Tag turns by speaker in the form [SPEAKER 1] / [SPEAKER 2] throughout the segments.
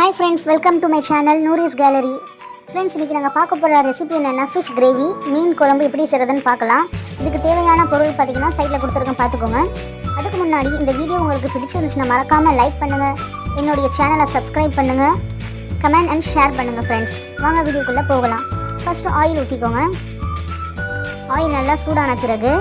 [SPEAKER 1] Hi friends, welcome to my channel Nouri's Gallery. Friends, இன்னைக்கு நாங்க பார்க்க போற ரெசிபி என்னன்னா fish gravy, மீன் குழம்பு எப்படி செய்யறதுன்னு பார்க்கலாம். இதுக்கு தேவையான பொருள் பாத்தீங்கன்னா சைடுல கொடுத்திருக்கேன் பாத்துக்கோங்க. அதுக்கு முன்னாடி இந்த வீடியோ உங்களுக்கு பிடிச்சிருந்துச்சுனா மறக்காம லைக் பண்ணுங்க. என்னோட சேனலை சப்ஸ்கிரைப் பண்ணுங்க. கமெண்ட் அண்ட் ஷேர் பண்ணுங்க फ्रेंड्स. வாங்க வீடியோக்குள்ள போகலாம். First oil ஊத்திக்கோங்க. ஆயில் நல்லா சூடான பிறகு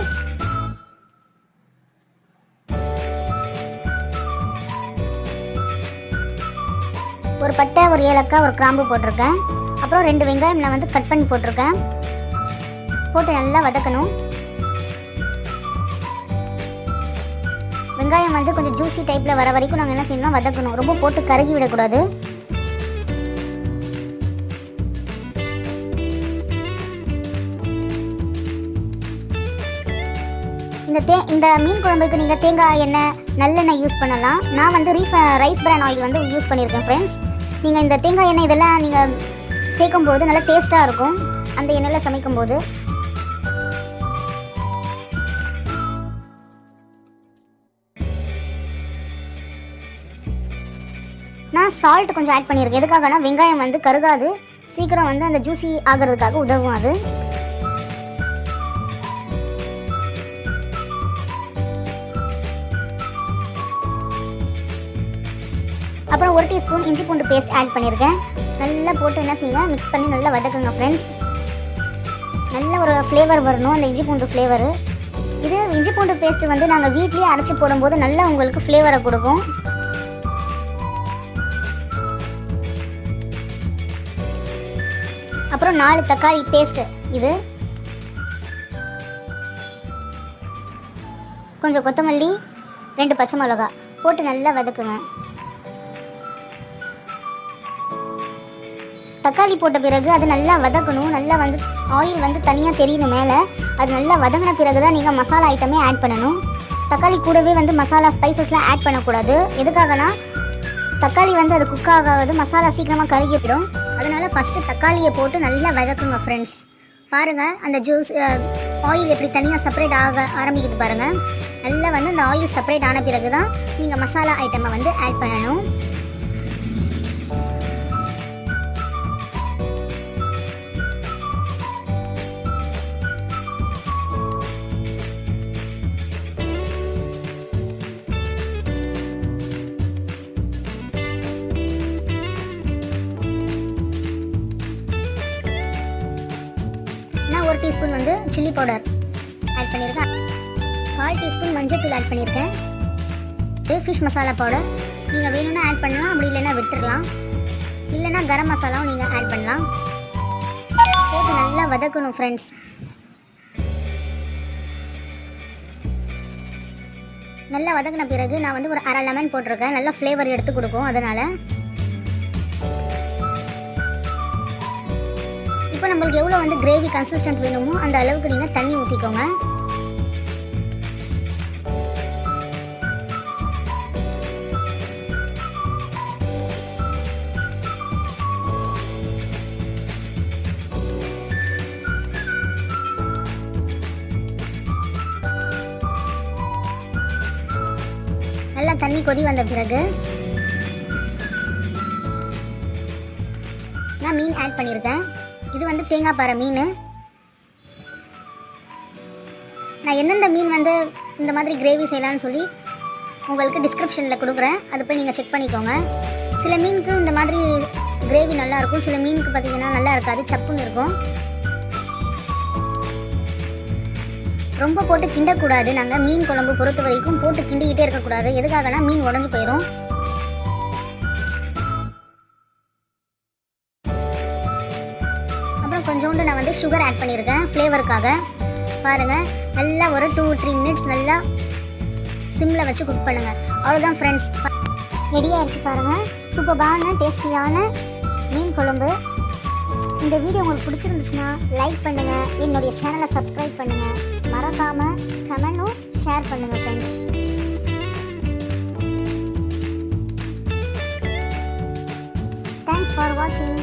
[SPEAKER 1] ஒரு பட்டை, ஒரு ஏலக்கா, ஒரு கிராம்பு போட்டிருக்கேன். அப்புறம் 2 வெங்காயம் நான் வந்து கட் பண்ணி போட்டிருக்கேன். போட்டு நல்லா வதக்கணும். வெங்காயம் வந்து கொஞ்சம் ஜூசி டைப்பில் வர வரைக்கும் நாங்கள் என்ன செய்யணும், வதக்கணும். ரொம்ப போட்டு கருகி விடக்கூடாது. இந்த மீன் குழம்புக்கு நீங்கள் தேங்காய் எண்ணெய், நல்லெண்ணெய் யூஸ் பண்ணலாம். நான் வந்து ரைஸ் பிரான் ஆயில் வந்து யூஸ் பண்ணியிருக்கேன் ஃப்ரெண்ட்ஸ். நீங்கள் இந்த தேங்காய் எண்ணெய் இதெல்லாம் நீங்கள் சேர்க்கும்போது நல்லா டேஸ்ட்டாக இருக்கும் அந்த எண்ணெயில் சமைக்கும்போது. நான் சால்ட் கொஞ்சம் ஆட் பண்ணியிருக்கேன். எதுக்காகனா வெங்காயம் வந்து கருகாது, சீக்கிரம் வந்து அந்த ஜூசி ஆகிறதுக்காக உதவும் அது. அப்புறம் 1 டீஸ்பூன் இஞ்சி பூண்டு பேஸ்ட் ஆட் பண்ணியிருக்கேன். நல்லா போட்டு என்ன செய்யுங்க, மிக்ஸ் பண்ணி நல்லா வதக்குங்க ஃப்ரெண்ட்ஸ். நல்ல ஒரு ஃப்ளேவர் வரணும், அந்த இஞ்சி பூண்டு ஃப்ளேவரு. இது இஞ்சி பூண்டு பேஸ்ட் வந்து நாங்கள் வீட்லேயே அரைச்சி போடும்போது நல்லா உங்களுக்கு ஃப்ளேவரை கொடுக்கும். அப்புறம் 4 தக்காளி பேஸ்ட்டு, இது கொஞ்சம் கொத்தமல்லி, 2 பச்சை மிளகா போட்டு நல்லா வதக்குங்க. தக்காளி போட்ட பிறகு அது நல்லா வதக்கணும். நல்லா வந்து ஆயில் வந்து தனியாக தெரியணும் மேலே. அது நல்லா வதங்கின பிறகு தான் நீங்கள் மசாலா ஐட்டமே ஆட் பண்ணணும். தக்காளி கூடவே வந்து மசாலா ஸ்பைசஸ்லாம் ஆட் பண்ணக்கூடாது. எதுக்காகனா தக்காளி வந்து அது குக் ஆகாது, மசாலா சீக்கிரமாக கருகிவிடும். அதனால் ஃபஸ்ட்டு தக்காளியை போட்டு நல்லா வதக்குங்க ஃப்ரெண்ட்ஸ். பாருங்கள் அந்த ஜூஸ் ஆயில் எப்படி தனியாக செப்பரேட் ஆக ஆரம்பிக்குது பாருங்கள். நல்லா வந்து அந்த ஆயில் செப்பரேட் ஆன பிறகு தான் நீங்கள் மசாலா ஐட்டமை வந்து ஆட் பண்ணணும். நான் 1 டீஸ்பூன் வந்து சில்லி பவுடர் ஆட் பண்ணியிருக்கேன். 1/4 டீஸ்பூன் மஞ்சள் தூள் ஆட் பண்ணியிருக்கேன். இது ஃபிஷ் மசாலா பவுடர் நீங்கள் வேணும்னா ஆட் பண்ணலாம், அப்படி இல்லைன்னா விட்டுடலாம். இல்லைன்னா கரம் மசாலாவும் நீங்கள் ஆட் பண்ணலாம். போட்டு நல்லா வதக்கணும் ஃப்ரெண்ட்ஸ். நல்லா வதக்கின பிறகு நான் வந்து ஒரு 1/2 லெமன் போட்டிருக்கேன். நல்லா ஃப்ளேவர் எடுத்து கொடுக்கும் அதனால். இப்போ நம்மளுக்கு எவ்வளோ வந்து கிரேவி கன்சிஸ்டன்ட் வேணுமோ அந்த அளவுக்கு நீங்கள் தண்ணி ஊற்றிக்கோங்க. நல்லா தண்ணி கொதி வந்த பிறகு நான் மீன் ஆட் பண்ணியிருக்கேன். இது வந்து தேங்காய் பாறை மீன். நான் எந்தெந்த மீன் வந்து இந்த மாதிரி கிரேவி செய்யலான்னு சொல்லி உங்களுக்கு டிஸ்கிரிப்ஷனில் கொடுக்குறேன். அதை போய் நீங்கள் செக் பண்ணிக்கோங்க. சில மீனுக்கு இந்த மாதிரி கிரேவி நல்லாயிருக்கும், சில மீனுக்கு பார்த்தீங்கன்னா நல்லா இருக்காது, சப்புன்னு இருக்கும். ரொம்ப போட்டு கிண்டக்கூடாது. நாங்கள் மீன் குழம்பு பொறுத்த வரைக்கும் போட்டு கிண்டிக்கிட்டே இருக்கக்கூடாது. எதுக்காகனா மீன் உடஞ்சி போயிடும். கொஞ்சோண்டு நான் வந்து சுகர் ஆட் பண்ணியிருக்கேன் ஃப்ளேவருக்காக. பாருங்கள் நல்லா ஒரு 2-3 மினிட்ஸ் நல்லா சிம்மில் வச்சு குக் பண்ணுங்கள். அவ்வளோதான் ஃப்ரெண்ட்ஸ், ரெடி ஆகிடுச்சு பாருங்கள். சூப்பரான டேஸ்டியான மீன் குழம்பு. இந்த வீடியோ உங்களுக்கு பிடிச்சிருந்துச்சுன்னா லைக் பண்ணுங்கள், என்னுடைய சேனலை சப்ஸ்கிரைப் பண்ணுங்கள், மறக்காமல் கமெண்ட்டும் ஷேர் பண்ணுங்கள் ஃப்ரெண்ட்ஸ். தேங்க்ஸ் ஃபார் வாட்சிங்.